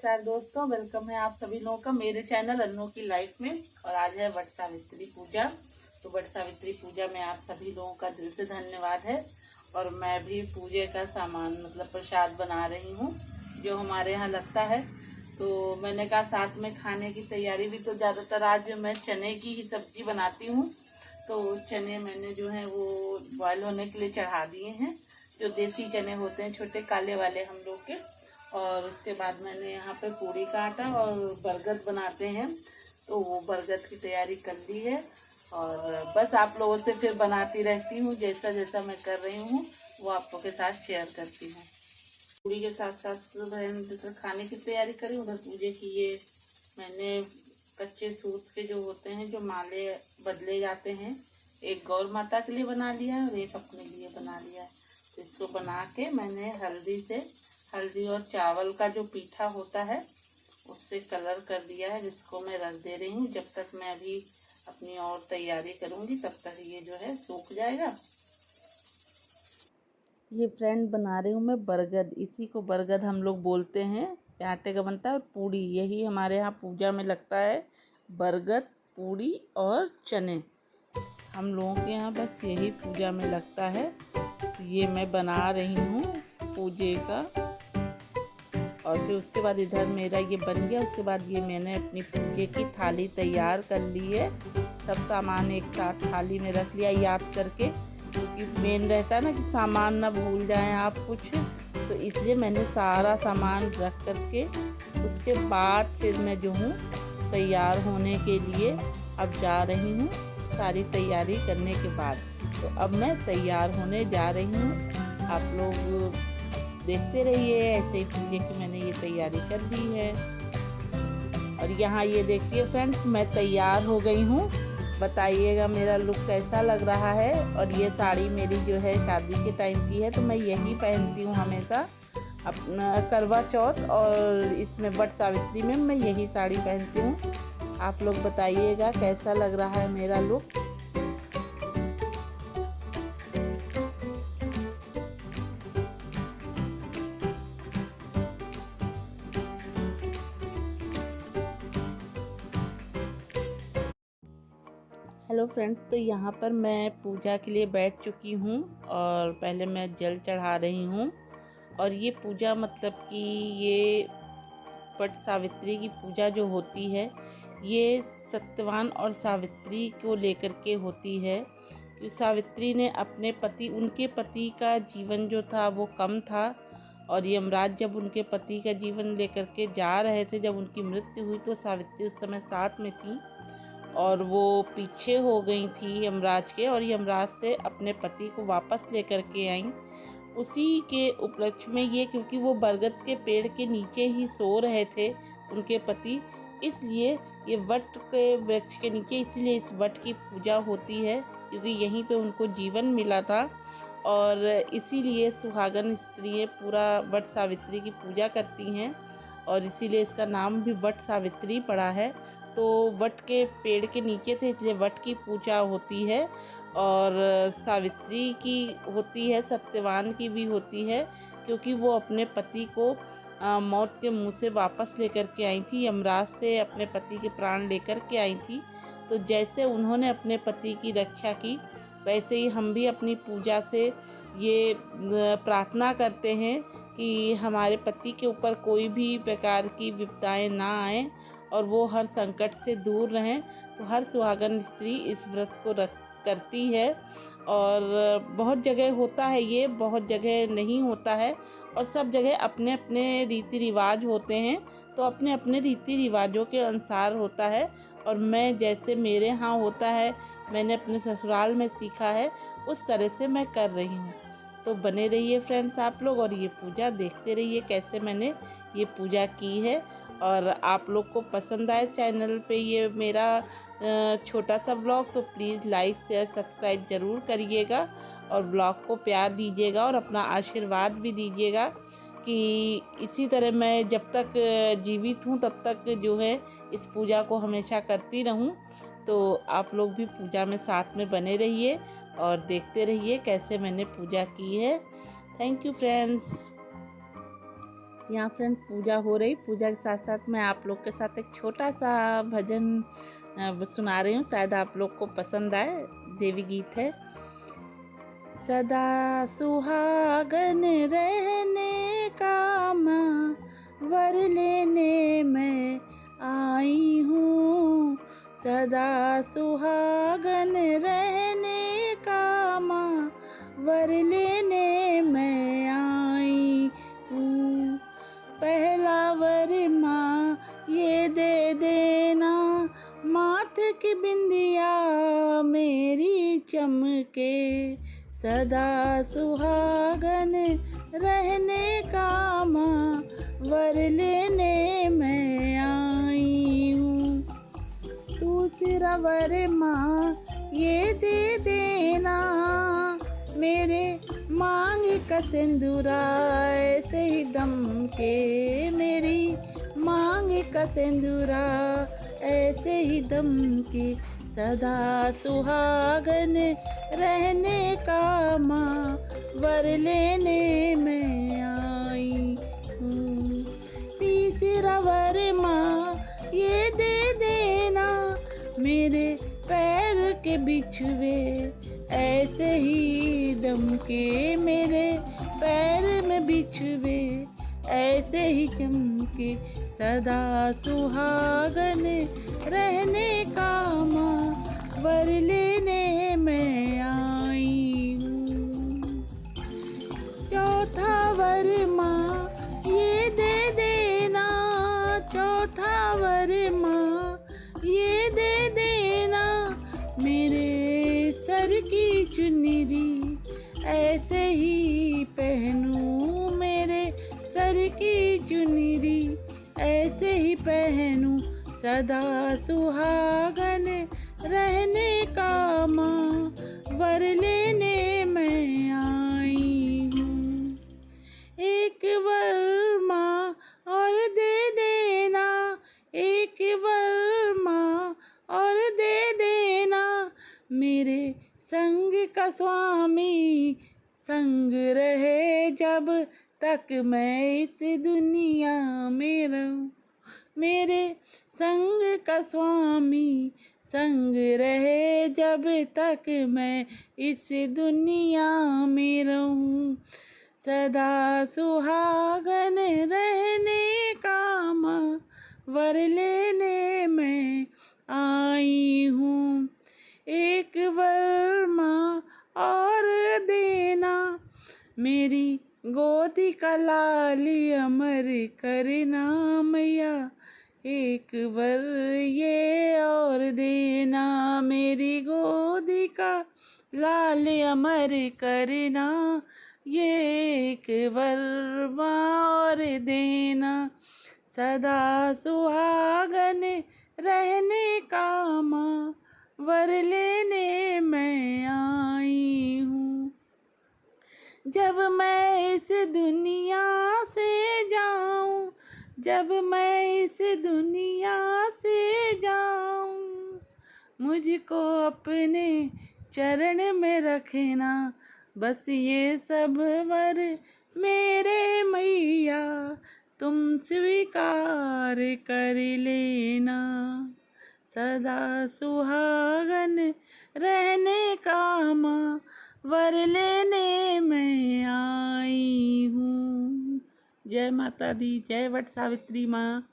नमस्कार दोस्तों, वेलकम है आप सभी लोगों का मेरे चैनल अन्नू की लाइफ में। और आज है वट सावित्री पूजा। तो वट सावित्री पूजा में आप सभी लोगों का दिल से धन्यवाद है। और मैं भी पूजे का सामान मतलब प्रसाद बना रही हूँ जो हमारे यहाँ लगता है। तो मैंने कहा साथ में खाने की तैयारी भी। तो ज़्यादातर आज मैं चने की ही सब्जी बनाती हूँ। तो चने मैंने जो है वो बॉयल होने के लिए चढ़ा दिए हैं, जो देसी चने होते हैं छोटे काले वाले हम लोग के। और उसके बाद मैंने यहाँ पे पूड़ी का आटा और बरगद बनाते हैं, तो वो बरगद की तैयारी कर ली है। और बस आप लोगों से फिर बनाती रहती हूँ, जैसा जैसा मैं कर रही हूँ वो आप लोगों के साथ शेयर करती हूँ। पूड़ी के साथ साथ जैसे खाने की तैयारी करी, उधर पूजे की ये मैंने कच्चे सूत के जो होते हैं, जो माले बदले जाते हैं, एक गौर माता के लिए बना लिया है और एक अपने लिए बना लिया है। तो इसको बना के मैंने हल्दी और चावल का जो पीठा होता है उससे कलर कर दिया है, जिसको मैं रख दे रही हूँ। जब तक मैं अभी अपनी और तैयारी करूँगी तब तक ये जो है सूख जाएगा। ये फ्रेंड बना रही हूँ मैं बरगद, इसी को बरगद हम लोग बोलते हैं। ये आटे का बनता है और पूड़ी, यही हमारे यहाँ पूजा में लगता है। बरगद, पूड़ी और चने हम लोगों के यहाँ बस यही पूजा में लगता है। ये मैं बना रही हूँ पूजे का। और फिर उसके बाद इधर मेरा ये बन गया। उसके बाद ये मैंने अपनी पूजे की थाली तैयार कर ली है। सब सामान एक साथ थाली में रख लिया याद करके, क्योंकि मेन रहता है ना कि सामान ना भूल जाएं आप कुछ। तो इसलिए मैंने सारा सामान रख करके उसके बाद फिर मैं जो हूँ तैयार होने के लिए अब जा रही हूँ। सारी तैयारी करने के बाद तो अब मैं तैयार होने जा रही हूँ। आप लोग देखते रहिए, ऐसे ही पूजे की मैंने ये तैयारी कर दी है। और यहाँ ये देखिए फ्रेंड्स, मैं तैयार हो गई हूँ। बताइएगा मेरा लुक कैसा लग रहा है। और ये साड़ी मेरी जो है शादी के टाइम की है, तो मैं यही पहनती हूँ हमेशा अपना करवा चौथ और इसमें वट सावित्री में मैं यही साड़ी पहनती हूँ। आप लोग बताइएगा कैसा लग रहा है मेरा लुक। हेलो फ्रेंड्स, तो यहाँ पर मैं पूजा के लिए बैठ चुकी हूँ और पहले मैं जल चढ़ा रही हूँ। और ये पूजा मतलब कि ये वट सावित्री की पूजा जो होती है ये सत्यवान और सावित्री को लेकर के होती है। कि सावित्री ने अपने पति, उनके पति का जीवन जो था वो कम था, और यमराज जब उनके पति का जीवन लेकर के जा रहे थे, जब उनकी मृत्यु हुई तो सावित्री उस समय साथ में थी और वो पीछे हो गई थी यमराज के, और यमराज से अपने पति को वापस लेकर के आई। उसी के उपलक्ष्य में ये, क्योंकि वो बरगद के पेड़ के नीचे ही सो रहे थे उनके पति, इसलिए ये वट के वृक्ष के नीचे, इसलिए इस वट की पूजा होती है, क्योंकि यहीं पे उनको जीवन मिला था। और इसीलिए सुहागन स्त्रियाँ पूरा वट सावित्री की पूजा करती हैं और इसीलिए इसका नाम भी वट सावित्री पड़ा है। तो वट के पेड़ के नीचे थे इसलिए वट की पूजा होती है। और सावित्री की होती है, सत्यवान की भी होती है, क्योंकि वो अपने पति को मौत के मुंह से वापस लेकर के आई थी, यमराज से अपने पति के प्राण लेकर के आई थी। तो जैसे उन्होंने अपने पति की रक्षा की, वैसे ही हम भी अपनी पूजा से ये प्रार्थना करते हैं कि हमारे पति के ऊपर कोई भी प्रकार की विपदाएं ना आए और वो हर संकट से दूर रहें। तो हर सुहागन स्त्री इस व्रत को करती है। और बहुत जगह होता है ये, बहुत जगह नहीं होता है, और सब जगह अपने अपने रीति रिवाज होते हैं। तो अपने अपने रीति रिवाजों के अनुसार होता है। और मैं जैसे मेरे यहाँ होता है, मैंने अपने ससुराल में सीखा है, उस तरह से मैं कर रही हूँ। तो बने रहिए फ्रेंड्स आप लोग और ये पूजा देखते रहिए कैसे मैंने ये पूजा की है। और आप लोग को पसंद आए चैनल पे ये मेरा छोटा सा व्लॉग, तो प्लीज़ लाइक शेयर सब्सक्राइब ज़रूर करिएगा और व्लॉग को प्यार दीजिएगा और अपना आशीर्वाद भी दीजिएगा कि इसी तरह मैं जब तक जीवित हूँ तब तक जो है इस पूजा को हमेशा करती रहूँ। तो आप लोग भी पूजा में साथ में बने रहिए और देखते रहिए कैसे मैंने पूजा की है। Thank you friends. यहाँ फ्रेंड्स पूजा हो रही, पूजा के साथ साथ मैं आप लोग के साथ एक छोटा सा भजन सुना रही हूँ, शायद आप लोग को पसंद आए। देवी गीत है। सदा सुहागन रहने का माँ वर लेने मैं आई हूँ। सदा सुहागन रहने का माँ वर लेने मैं आई हूँ। पहला वर माँ ये दे देना, माथे की बिंदिया मेरी चमके। सदा सुहागन रहने का माँ वर लेने मैं आई हूँ। दूसरा वर माँ ये दे देना, मेरे मांग का सिंदूरा ऐसे ही दम के। मेरी मांग का सिंदूरा ऐसे ही दम के। सदा सुहागन रहने का माँ वर लेने मैं आई हूँ। तीसरा वर माँ ये दे देना, मेरे पैर के बिछुए ऐसे ही दम के। मेरे पैर में बिछुए ऐसे ही चमके। सदा सुहागन रहने का माँ वर लेने मैं आई हूँ। चौथा वर माँ ये दे देना, चौथा वर माँ ये दे देना, मेरे सर की चुनरी ऐसे ही पहनूं। मेरे सर की चुनरी ऐसे ही पहनूं। सदा सुहागन रहने का माँ वर लेने मैं आई हूँ। एक वर माँ और दे देना, एक वर माँ और दे देना, मेरे संग का स्वामी संग रहे जब तक मैं इस दुनिया में रहूं। मेरे संग का स्वामी संग रहे जब तक मैं इस दुनिया में रहूं। सदा सुहागन रहने का माँ वर लेने मैं आई हूँ। एक वर माँ और देना, मेरी गोदी का लाली अमर करना मैया। एक वर ये और देना, मेरी गोदी का लाल अमर करना। ये एक वर और देना, सदा सुहागन रहने का माँ वर लेने मैं आई हूँ। जब मैं इस दुनिया से जाऊं, जब मैं इस दुनिया से जाऊं, मुझको अपने चरण में रखना। बस ये सब वर मेरे मैया तुम स्वीकार कर लेना। सदा सुहागन रहने का माँ वर लेने मैं आई हूँ। जय माता दी, जय वट सावित्री माँ।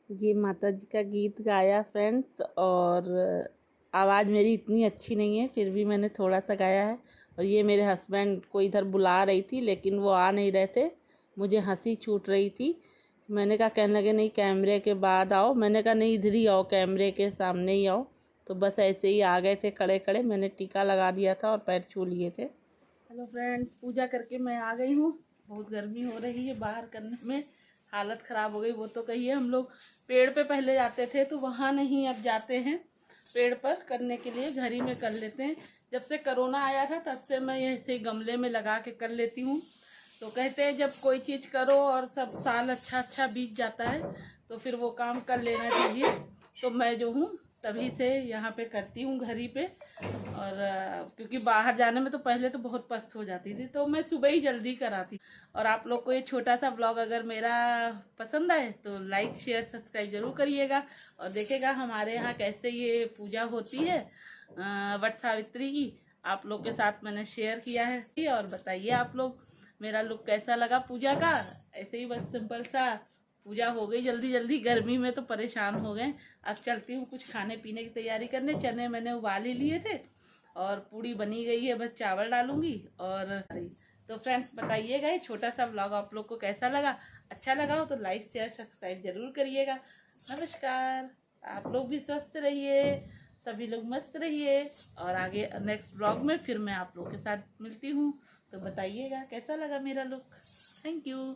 ये माता जी का गीत गाया फ्रेंड्स, और आवाज़ मेरी इतनी अच्छी नहीं है, फिर भी मैंने थोड़ा सा गाया है। और ये मेरे हस्बैंड को इधर बुला रही थी, लेकिन वो आ नहीं रहे थे, मुझे हंसी छूट रही थी। मैंने कहा, कहने लगे नहीं कैमरे के बाद आओ। मैंने कहा नहीं इधर ही आओ, कैमरे के सामने ही आओ। तो बस ऐसे ही आ गए थे खड़े खड़े। मैंने टीका लगा दिया था और पैर छू लिए थे। हेलो फ्रेंड्स, पूजा करके मैं आ गई हूँ। बहुत गर्मी हो रही है, बाहर करने में हालत ख़राब हो गई। वो तो कहिए, हम लोग पेड़ पे पहले जाते थे तो वहाँ नहीं अब जाते हैं पेड़ पर करने के लिए, घर ही में कर लेते हैं। जब से कोरोना आया था तब से मैं ऐसे गमले में लगा के कर लेती हूँ। तो कहते हैं जब कोई चीज़ करो और सब साल अच्छा अच्छा बीत जाता है तो फिर वो काम कर लेना चाहिए। तो मैं जो हूँ तभी से यहाँ पे करती हूँ घर ही पे। और क्योंकि बाहर जाने में तो पहले तो बहुत पस्त हो जाती थी, तो मैं सुबह ही जल्दी कराती। और आप लोग को ये छोटा सा ब्लॉग अगर मेरा पसंद आए तो लाइक शेयर सब्सक्राइब जरूर करिएगा। और देखेगा हमारे यहाँ कैसे ये पूजा होती है वट सावित्री की, आप लोग के साथ मैंने शेयर किया है। और बताइए आप लोग मेरा लुक कैसा लगा पूजा का। ऐसे ही बस सिंपल सा पूजा हो गई जल्दी जल्दी, गर्मी में तो परेशान हो गए। अब चलती हूँ कुछ खाने पीने की तैयारी करने। चने मैंने उबाल ही लिए थे और पूड़ी बनी गई है, बस चावल डालूंगी। और तो फ्रेंड्स बताइएगा ये छोटा सा व्लॉग आप लोग को कैसा लगा। अच्छा लगा हो तो लाइक शेयर सब्सक्राइब जरूर करिएगा। नमस्कार, आप लोग भी स्वस्थ रहिए, सभी लोग मस्त रहिए। और आगे नेक्स्ट व्लॉग में फिर मैं आप लोग के साथ मिलती हूँ, तो बताइएगा कैसा लगा मेरा लुक। Thank you.